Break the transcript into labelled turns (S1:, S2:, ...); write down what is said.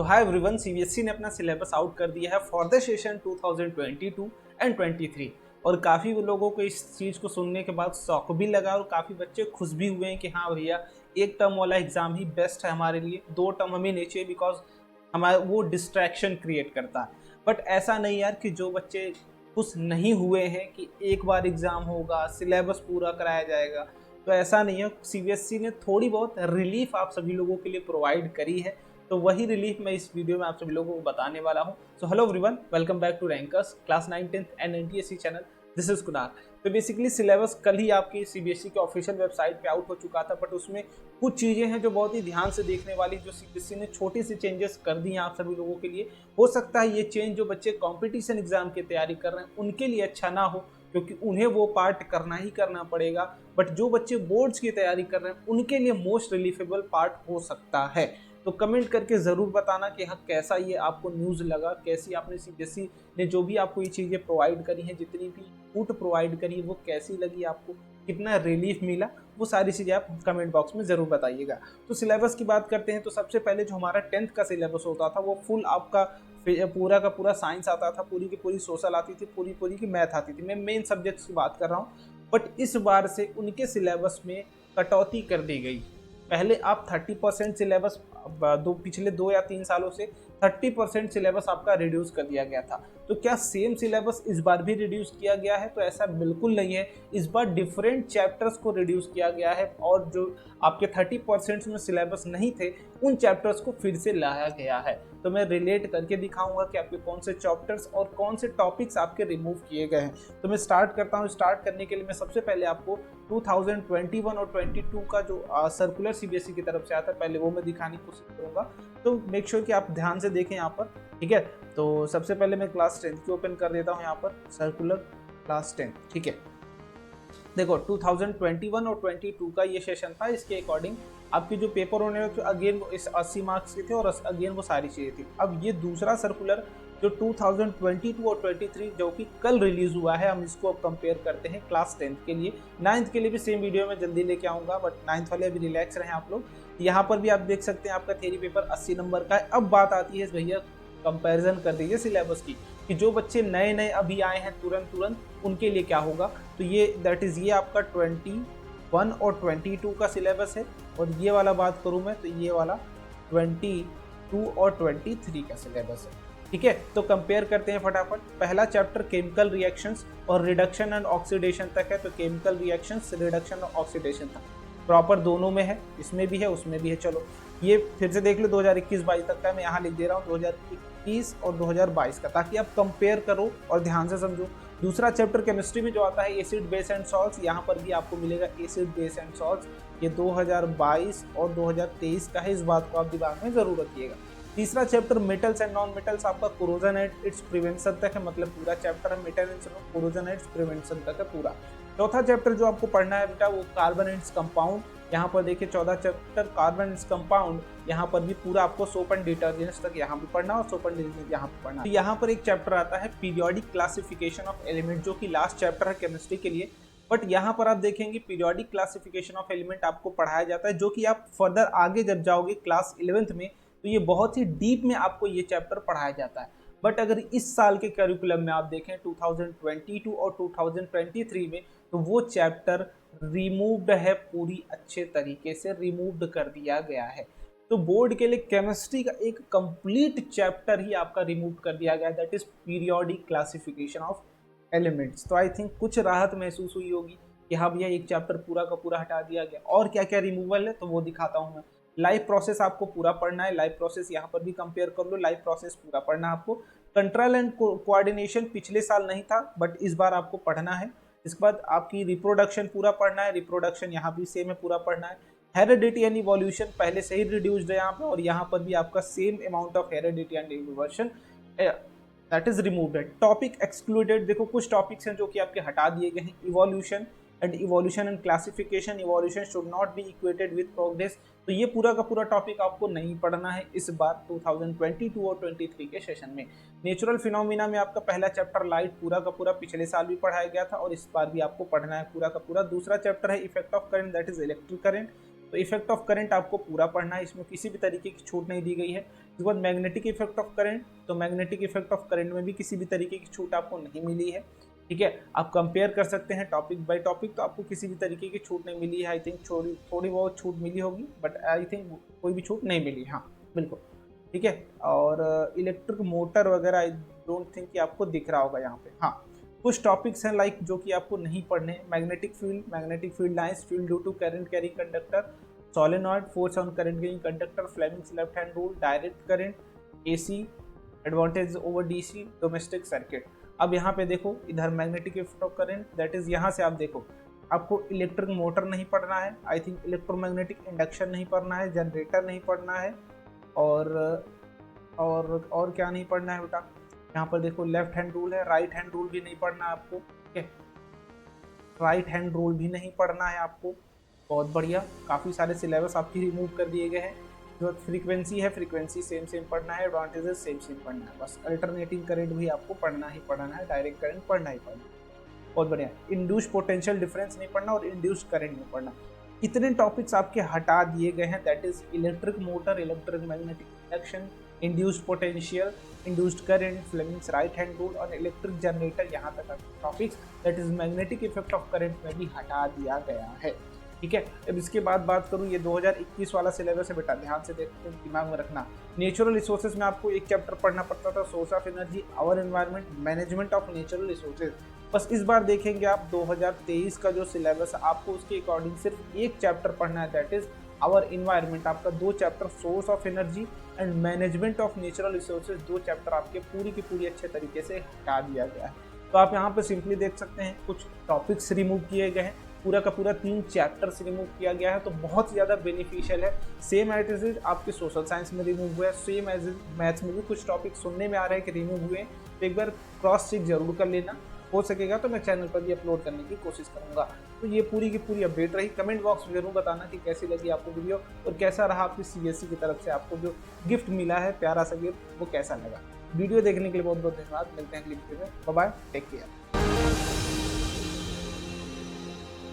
S1: तो hi everyone, CBSE ने अपना सिलेबस आउट कर दिया है फॉर द सेशन 2022 एंड 23। और काफ़ी लोगों को इस चीज़ को सुनने के बाद शौक भी लगा और काफ़ी बच्चे खुश भी हुए हैं कि हाँ भैया, एक टर्म वाला एग्ज़ाम ही बेस्ट है हमारे लिए, दो टर्म हमें नहीं चाहिए बिकॉज हमारा वो डिस्ट्रैक्शन क्रिएट करता है। बट ऐसा नहीं यार कि जो बच्चे खुश नहीं हुए हैं कि एक बार एग्ज़ाम होगा, सिलेबस पूरा कराया जाएगा, तो ऐसा नहीं है। सीबीएसई ने थोड़ी बहुत रिलीफ आप सभी लोगों के लिए प्रोवाइड करी है, तो वही रिलीफ मैं इस वीडियो में आप सभी लोगों को बताने वाला हूं। So hello everyone, welcome back to rankers class 9 10th and NTSC channel. This is Kunar. तो बेसिकली सिलेबस कल ही आपकी सीबीएसई के ऑफिशियल वेबसाइट पे आउट हो चुका था, बट उसमें कुछ चीज़ें हैं जो बहुत ही ध्यान से देखने वाली, जो सीबीएसई ने छोटी सी चेंजेस कर दी हैं आप सभी लोगों के लिए। हो सकता है ये चेंज जो बच्चे कॉम्पिटिशन एग्जाम की तैयारी कर रहे हैं उनके लिए अच्छा ना हो, क्योंकि उन्हें वो पार्ट करना ही करना पड़ेगा। बट जो बच्चे बोर्ड्स की तैयारी कर रहे हैं उनके लिए मोस्ट रिलीफेबल पार्ट हो सकता है। तो कमेंट करके ज़रूर बताना कि हाँ कैसा ये आपको न्यूज़ लगा, कैसी आपने सीबीएसई ने जो भी आपको ये चीज़ें प्रोवाइड करी हैं, जितनी भी छूट प्रोवाइड करी है वो कैसी लगी आपको, कितना रिलीफ मिला, वो सारी चीज़ें आप कमेंट बॉक्स में ज़रूर बताइएगा। तो सिलेबस की बात करते हैं तो सबसे पहले जो हमारा 10th का सिलेबस होता था वो फुल आपका पूरा का पूरा साइंस आता था, पूरी की पूरी सोशल आती थी, पूरी पूरी की मैथ आती थी। मैं मेन सब्जेक्ट्स की बात कर रहा हूँ, बट इस बार से उनके सिलेबस में कटौती कर दी गई। पहले आप 30% सिलेबस, पिछले 2 या 3 सालों से 30% सिलेबस आपका रिड्यूस कर दिया गया था। तो क्या सेम सिलेबस इस बार भी रिड्यूस किया गया है? तो ऐसा बिल्कुल नहीं है। इस बार डिफरेंट चैप्टर्स को रिड्यूस किया गया है और जो आपके 30% में सिलेबस नहीं थे उन चैप्टर्स को फिर से लाया गया है। तो मैं रिलेट करके दिखाऊंगा कि आपके कौन से चैप्टर्स और कौन से टॉपिक्स आपके रिमूव किए गए हैं। तो मैं स्टार्ट करता हूँ। स्टार्ट करने के लिए मैं सबसे पहले आपको 2021 और 22 का जो सर्कुलर सीबीएसई की तरफ से आता है, पहले वो मैं दिखाने की कोशिश करूंगा। तो मेक श्योर कि आप ध्यान से देखें यहाँ पर, ठीक है। तो सबसे पहले मैं क्लास 10 की ओपन कर देता हूँ यहाँ पर, सर्कुलर क्लास 10, ठीक है। देखो 2021 और 22 का ये सेशन था। इसके अकॉर्डिंग आपके जो पेपर होने थे अगेन इस 80 मार्क्स के थे और अगेन वो सारी चीज़ें थी। अब ये दूसरा सर्कुलर जो 2022 और 23 जो कि कल रिलीज हुआ है, हम इसको अब कंपेयर करते हैं क्लास 10th के लिए। 9th के लिए भी सेम वीडियो में जल्दी लेके आऊँगा, बट 9th वाले अभी रिलैक्स रहें आप लोग। यहाँ पर भी आप देख सकते हैं आपका थ्योरी पेपर 80 नंबर का है। अब बात आती है भैया, कंपैरिजन कर दीजिए सिलेबस की कि जो बच्चे नए नए अभी आए हैं तुरंत उनके लिए क्या होगा। तो ये दैट इज़ ये आपका 21 और 22 का सिलेबस है। और ये वाला बात करूँ मैं तो ये वाला 22 और 23 का सिलेबस है, ठीक है। तो कंपेयर करते हैं फटाफट। पहला चैप्टर केमिकल रिएक्शंस और रिडक्शन एंड ऑक्सीडेशन तक है। तो केमिकल रिएक्शंस, रिडक्शन और ऑक्सीडेशन तक प्रॉपर दोनों में है, इसमें भी है उसमें भी है। चलो ये फिर से देख लो, 2021-22 तक का मैं यहाँ लिख दे रहा हूँ 2021 और 2022 का, ताकि आप कंपेयर करो और ध्यान से समझो। दूसरा चैप्टर केमिस्ट्री में जो आता है एसिड बेस एंड सॉल्ट्स, यहाँ पर भी आपको मिलेगा एसिड बेस एंड सॉल्ट्स। ये 2022 और 2023 का है, इस बात को आप दिमाग में जरूर रखिएगा। तीसरा chapter metals and non metals आपका कोरोजन एंड इट्स प्रिवेंशन तक है, मतलब पूरा चैप्टर है metal and corrosion and it's prevention तक है पूरा। चौथा चैप्टर जो आपको पढ़ना है बेटा वो कार्बन एंड कंपाउंड। यहाँ पर देखिए 14 चैप्टर कार्बन एंड कंपाउंड, यहाँ पर भी पूरा आपको सोप एंड डिटर्जेंट्स तक यहाँ भी पढ़ना और सोप एंड डिटर्जेंट यहाँ पर पढ़ना। तो यहाँ पर एक चैप्टर आता है पीरियोडिक क्लासिफिकेशन ऑफ एलिमेंट, जो कि लास्ट चैप्टर है केमिस्ट्री के लिए। बट यहाँ पर आप देखेंगे पीरियोडिक क्लासिफिकेशन ऑफ एलिमेंट आपको पढ़ाया जाता है, जो कि आप फर्दर आगे जब जाओगे क्लास 11th में तो ये बहुत ही डीप में आपको ये चैप्टर पढ़ाया जाता है। बट अगर इस साल के करिकुलम में आप देखें 2022 और 2023 में, तो वो चैप्टर रिमूव्ड है, पूरी अच्छे तरीके से रिमूव्ड कर दिया गया है। तो बोर्ड के लिए केमिस्ट्री का एक कंप्लीट चैप्टर ही आपका रिमूव कर दिया गया, that is periodic classification of elements. तो आई थिंक कुछ राहत महसूस हुई होगी कि हाँ भैया एक चैप्टर पूरा का पूरा हटा दिया गया। और क्या क्या रिमूवल है तो वो दिखाता हूँ मैं। लाइफ प्रोसेस आपको पूरा पढ़ना है, लाइफ प्रोसेस यहाँ पर भी कंपेयर कर लो, लाइफ प्रोसेस पूरा पढ़ना है आपको। कंट्रोल एंड कोऑर्डिनेशन पिछले साल नहीं था बट इस बार आपको पढ़ना है। इसके बाद आपकी रिप्रोडक्शन पूरा पढ़ना है, रिप्रोडक्शन यहाँ भी सेम है, पूरा पढ़ना है। हेरिडिटी एंड इवोल्यूशन पहले से ही रिड्यूस्ड है यहाँ पे, और यहाँ पर भी आपका same amount of heredity and evolution that is removed है। टॉपिक एक्सक्लूडेड, देखो कुछ टॉपिक्स हैं जो कि आपके हटा दिए गए हैं। Evolution and classification, evolution should not be equated with progress. तो ये पूरा का पूरा टॉपिक आपको नहीं पढ़ना है इस बार 2022 और 23 के सेशन में। नेचुरल फिनोमिना में आपका पहला चैप्टर लाइट पूरा का पूरा पिछले साल भी पढ़ाया गया था और इस बार भी आपको पढ़ना है पूरा का पूरा। दूसरा चैप्टर है effect of current, that is electric current. तो इफेक्ट ऑफ करंट आपको पूरा पढ़ना है, इसमें किसी भी तरीके की छूट नहीं दी गई है। उसके बाद मैग्नेटिक इफेक्ट ऑफ करंट, तो मैग्नेटिक इफेक्ट ऑफ करंट में भी किसी भी तरीके की छूट आपको नहीं मिली है, ठीक है। आप कंपेयर कर सकते हैं टॉपिक बाय टॉपिक, तो आपको किसी भी तरीके की छूट नहीं मिली है। आई थिंक थोड़ी बहुत छूट मिली होगी, बट आई थिंक कोई भी छूट नहीं मिली, हाँ बिल्कुल, ठीक है। और इलेक्ट्रिक मोटर वगैरह आई डोंट थिंक कि आपको दिख रहा होगा यहाँ पे। हाँ, कुछ टॉपिक्स हैं लाइक जो कि आपको नहीं पढ़ने, magnetic field lines, field due to current carrying conductor, solenoid, force on current carrying conductor, Fleming's left hand rule, direct current, AC, advantage over DC, domestic circuit. अब यहाँ पे देखो, इधर magnetic effect of current, that is यहाँ से आप देखो, आपको इलेक्ट्रिक मोटर नहीं पढ़ना है, आई थिंक इलेक्ट्रोमैग्नेटिक इंडक्शन नहीं पढ़ना है, जनरेटर नहीं पढ़ना है, और क्या नहीं पढ़ना है बेटा, यहाँ पर देखो लेफ्ट हैंड रूल है, राइट हैंड रूल भी नहीं पढ़ना है आपको, ठीक है, राइट हैंड रूल भी नहीं पढ़ना है आपको। बहुत बढ़िया, काफ़ी सारे सिलेबस आपकी रिमूव कर दिए गए हैं। जो फ्रीक्वेंसी है, फ्रीक्वेंसी सेम पढ़ना है, एडवांटेजेस सेम पढ़ना है, बस अल्टरनेटिंग करंट भी आपको पढ़ना ही पढ़ना है, डायरेक्ट करंट पढ़ना ही पढ़ना है। बहुत बढ़िया, इंड्यूस पोटेंशियल डिफरेंस नहीं पढ़ना और इंड्यूस करंट नहीं पढ़ना। इतने टॉपिक्स आपके हटा दिए गए हैं, that is electric motor, electric magnetic induction, induced potential, induced current, Fleming's right hand rule और इलेक्ट्रिक जनरेटर, यहाँ तक topics that is magnetic effect of current में भी हटा दिया गया है, ठीक है। अब इसके बाद बात करूँ, ये 2021 वाला सिलेबस है बेटा, ध्यान से देखते हैं, दिमाग में रखना। नेचुरल रिसोर्सेज में आपको एक चैप्टर पढ़ना पड़ता था, source of energy, our environment, management of natural resources. बस इस बार देखेंगे आप 2023 का जो सिलेबस है, आपको उसके अकॉर्डिंग सिर्फ एक चैप्टर पढ़ना है, दैट इज आवर इन्वायरमेंट। आपका 2 chapter source of energy and management of natural resources, 2 chapter आपके पूरी की पूरी अच्छे तरीके से हटा दिया गया है। तो आप यहाँ पे सिंपली देख सकते हैं, कुछ टॉपिक्स रिमूव किए गए हैं, पूरा का पूरा 3 चैप्टर्स रिमूव किया गया है, तो बहुत ही ज़्यादा बेनिफिशियल है। सेम एज इज आपके सोशल साइंस में रिमूव हुआ है, सेम एज इज मैथ्स में भी कुछ टॉपिक सुनने में आ रहे हैं कि रिमूव हुए, तो एक बार क्रॉस चेक जरूर कर लेना। हो सकेगा तो मैं चैनल पर भी अपलोड करने की कोशिश करूंगा। तो ये पूरी की पूरी अपडेट रही। कमेंट बॉक्स में जरूर बताना कि कैसी लगी आपको वीडियो और कैसा रहा आपकी सीबीएसई की तरफ से आपको जो गिफ्ट मिला है, प्यारा सा गिफ्ट, वो कैसा लगा। वीडियो देखने के लिए बहुत बहुत धन्यवाद। मिलते हैं अगली वीडियो में, बाय बाय, टेक केयर।